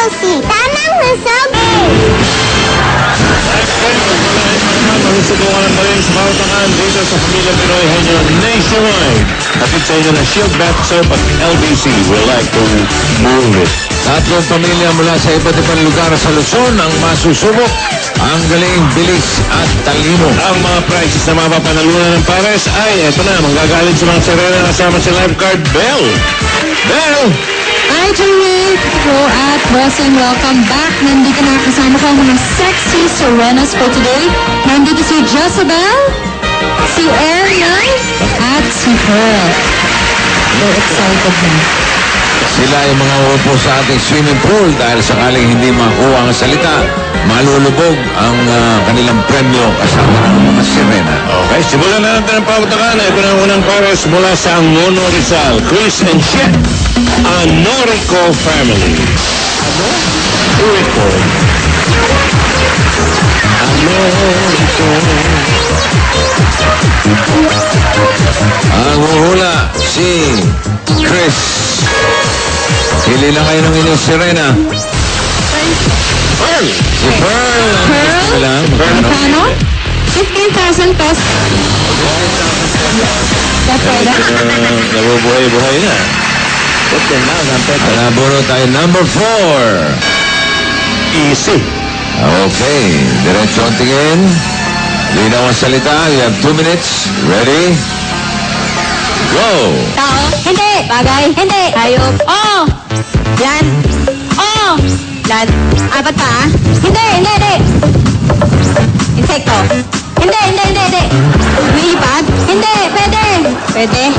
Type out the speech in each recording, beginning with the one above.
Chelsea. Tamang husog. Malusubukan pa rin sa pautangan dito sa Pamilya Pinoy Henyo nationwide. Kapit sa inyo na Shield Bath Soap at LBC. We'd like to move it. Tatlong pamilya mula sa iba't ibang lugar sa Luzon ang masusubok. Ang galing, bilis at talino. Ang mga prizes na mapapanalunan ng pares ay eto na, manggagaling sa mga Serena kasama si lifeguard Bell. Bell! Hi, Jerry! At Wilson, welcome back. Nandito na kasama ko ang mga sexy Serenas for today. Nandito si Jezebel, si Erna, at si Pearl. We're excited na. Sila ay mga upo sa ating swimming pool dahil sakaling hindi makuha ang salita, malulubog ang kanilang premyo kasama ng mga Serena. Okay, simulan na natin ang pautakan. Ito na ang unang pares mula sa Angono Rizal. Chris and Chet, Anorico family. Anorico. Anorico. Ang uhula, si Chris. Pili na kayo ng inyong Serena. Pearl. Si Pearl. Pearl? Magkano? 15,000 pesos. Pwede. Nabubuhay-buhay na. 15,000 pesos. Naburo tayo number 4. Easy. Okay, diretso ang tingin. Linaw ang salita. You have 2 minutes. Ready? Go! Tao? Hindi. Bagay? Hindi. Hayop? Oo. Yan. Oo. Lan. Apat pa ah? Hindi. Insekto? Hindi. Lumilipad? Hindi. Pwede.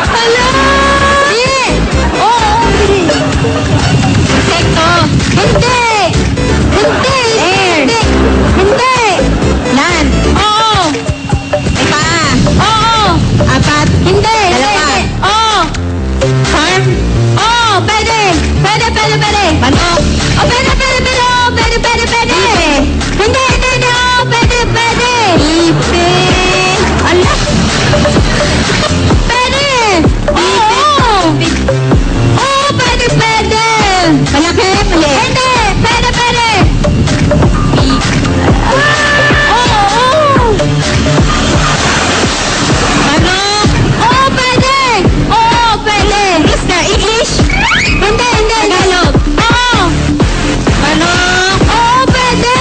Hala! Hindi. Oo. Insekto? Hindi. Lan. Oo. May paa. Oo. Apat. Hindi. Dalawa. Oo. Farm. Oo. Pwede. Manok. Oh, pwede. Hindi. Oh, pwede. Ipe. Ala. Pwede. Oo. Oo, pwede. Malaki. Mali. Hindi. Pwede. Manok. Oo, pwede. English. Hindi. Tagalog. Oo. Manok. Oo, pwede.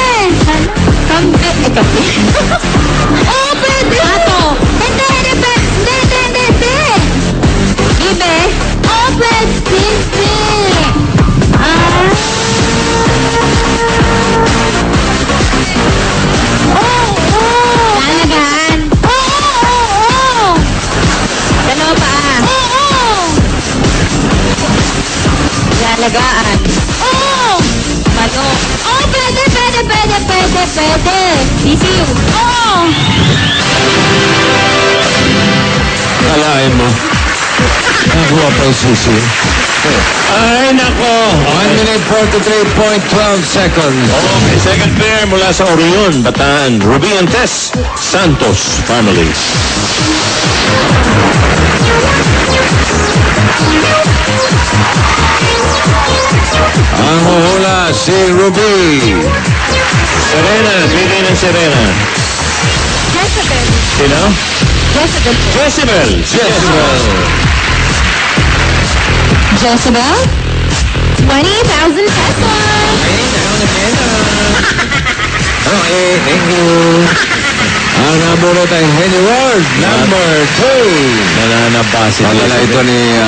Kampi. Oo, pwede. Ato. Hindi. Ibe. Oo, pwede. Lalagaan. Oo. Dalawa pa. Oo. Lalagaan. Oo. Manok. Oo, pwede. Sisiw. Oo. Kalahin mo. Nakuha pa yung susi. Ay, nako. 1 minute 43.12 seconds. Okay, second pair mula sa Orion, Bataan. Ruby and Tess, Santos family. Ang uhula, si Ruby. Serena, bigay ng Serena. Jezebel. Sino? Jezebel. Jezebel? 20,000 pesos. Okay, thank you. Ang naburo tayong Henny Ward, number 2. Nananabasi. Pagkala ito ni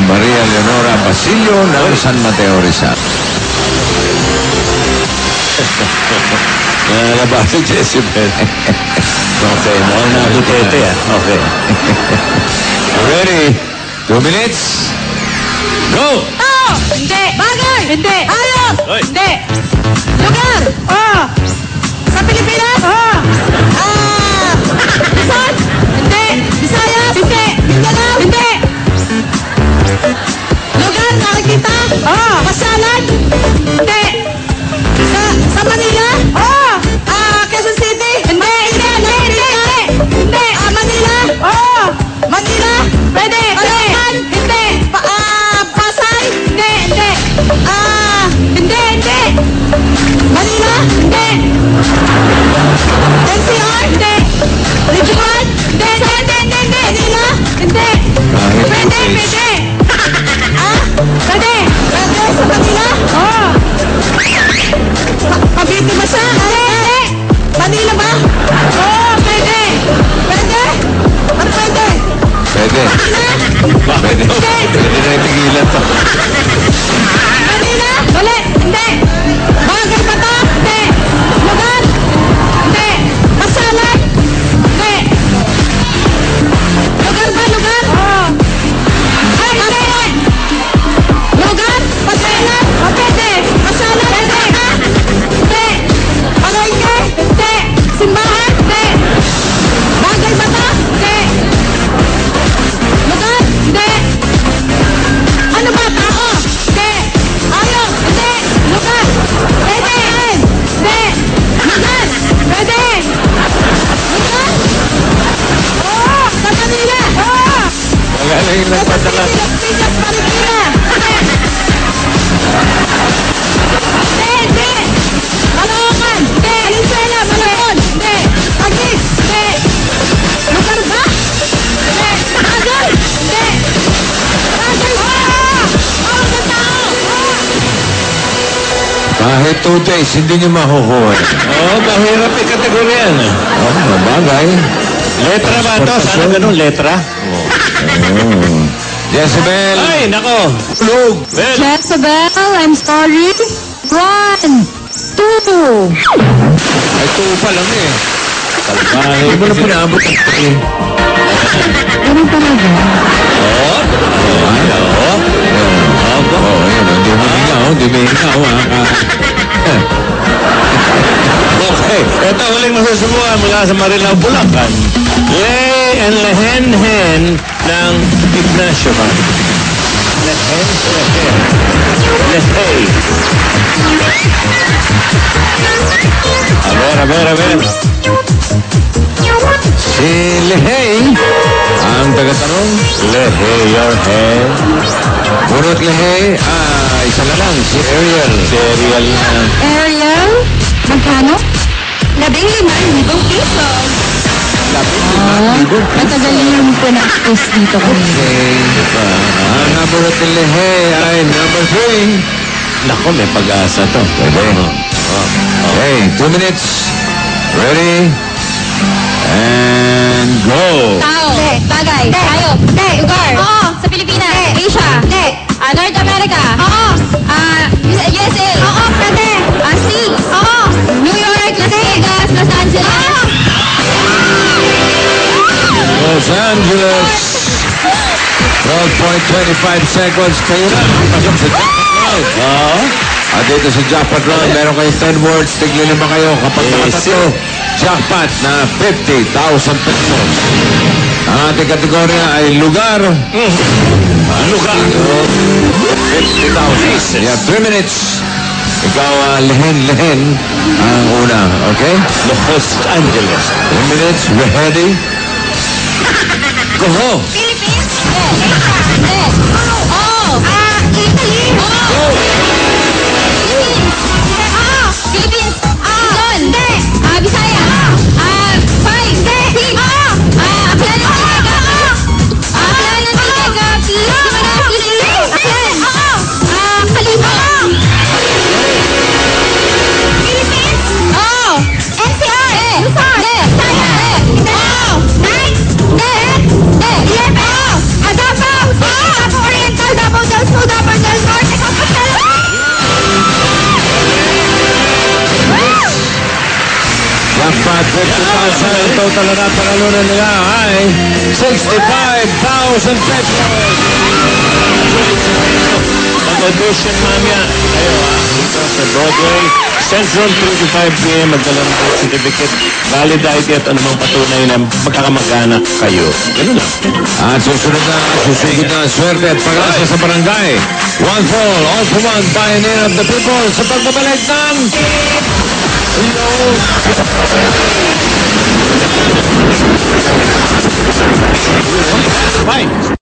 Maria Leonora Basilio ng San Mateo Rizal. Nananabasi, Jezebel. Okay, mukhang nabutete ah. Okay. Ready? 2 minutes. Go! Oh! Hindi! Bagay! Hindi! Hayop! Oy. Hindi! Lugar! Oh! Sa Pilipinas? Oh! Luzon? Hindi! Visayas? Hindi! Mindanao? Hindi! Lugar nakikita? Oh! Pasyalan? Hindi! Sa Manila? Oh! Quezon City? Hindi! Manila? Oh! Manila? Pwede! Hindi! Las Marikina. Hindi. Caloocan. Hindi. Valenzuela. Malabon. Hindi. Taguig. Hindi. Lugar ba? Hindi. Tagal. Hindi. Tagal. Ang tao. Kahit 2 days, hindi niyo makukuha. Oo, mahirap i-kategorya yan. Oh, mabagay. Letra ba ito? Sana ganun, letra? Jezebel. Ay, nako. Lug. Well, Jezebel, I'm sorry. 1, 2. Ay, 2 pa lang eh. Salbahe. Hindi mo na pinaabot ang 3. Ganun talaga. Oo. Oo. Oo, yun. Hindi mo hingaw. Hindi mo hingaw. Okay. Ito, huling masusubukan mula sa Marilao, Bulacan. Lay and lehen-hen ng Ignacio Bank. Lehen, lehen. Lehey. A ver. Si Lehey, ang tagatanong. Lehey your head. Bunot Lehey, isa na lang, si Ariel. Serial na. Ariel, magkano? 15,000 pesos. Matagal yung pinag-post dito kanina. Okay. Ang nabunot ni Lehey ay number 3. Nako, may pag-asa to. Pwede. Okay, 2 minutes. Ready? And go. Tao. Bagay. Tayo. Lugar. Oo. Sa Pilipinas. Asia. North America. Oo. USA. Oo. Pwede. States. Oo. New York. Las Vegas. Los Angeles. Los Angeles. 12.25 seconds. Kayo na. Pasok sa jackpot round. At dito sa jackpot round, meron kayong 10 words. Tigli naman kayo kapag nakatatlo. Jackpot na 50,000 pesos. Ang ating kategorya ay lugar. Lugar. 50,000. You have 3 minutes. Ikaw, lehen ang una. Okay? Los Angeles. 3 minutes. Ready? Go! Philippines. Asia. Italy. Philippines. Luzon. Bisaya. 5. 6. Aklan ng Silega. Kalima. Philippines. NCR. Luzon. Davao Oriental. Davao del Sur. Davao del Norte. Compostela. Jackpot 50,000. Total na panalunan nila ay 65,000 pesos. Mag-audition mamaya. Dito sa Broadway. Central 3 to 5 p.m. Magdala ng birth certificate, valid ID at anumang patunay na magkakamag-anak kayo. Ganun lang. At susugod na swerte at pag-asa sa barangay. One for all for one, pioneer of the people sa pagbabalik ng... Bye!